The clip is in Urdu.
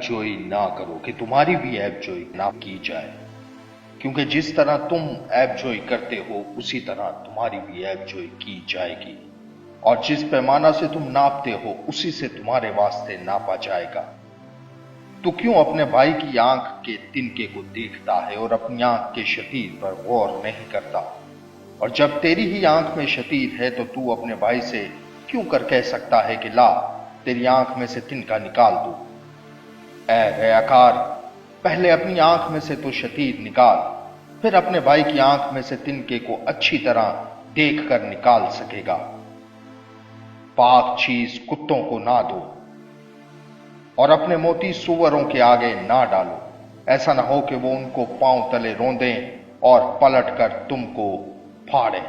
جوئی نہ کرو کہ تمہاری بھی عیب جوئی نہ کی جائے، کیونکہ جس طرح تم عیب جوئی کرتے ہو اسی طرح تمہاری بھی عیب جوئی کی جائے گی، اور جس پیمانہ سے تم ناپتے ہو اسی سے تمہارے واسطے ناپا جائے گا۔ تو کیوں اپنے بھائی کی آنکھ کے تنکے کو دیکھتا ہے اور اپنی آنکھ کے شتیر پر غور نہیں کرتا؟ اور جب تیری ہی آنکھ میں شتیر ہے تو اپنے بھائی سے کیوں کر کہہ سکتا ہے کہ لا تیری آنکھ میں سے تنکا نکال دو؟ اے ریاکار، پہلے اپنی آنکھ میں سے تو شتیر نکال، پھر اپنے بھائی کی آنکھ میں سے تنکے کو اچھی طرح دیکھ کر نکال سکے گا۔ پاک چیز کتوں کو نہ دو، اور اپنے موتی سوروں کے آگے نہ ڈالو، ایسا نہ ہو کہ وہ ان کو پاؤں تلے روندیں اور پلٹ کر تم کو پھاڑیں۔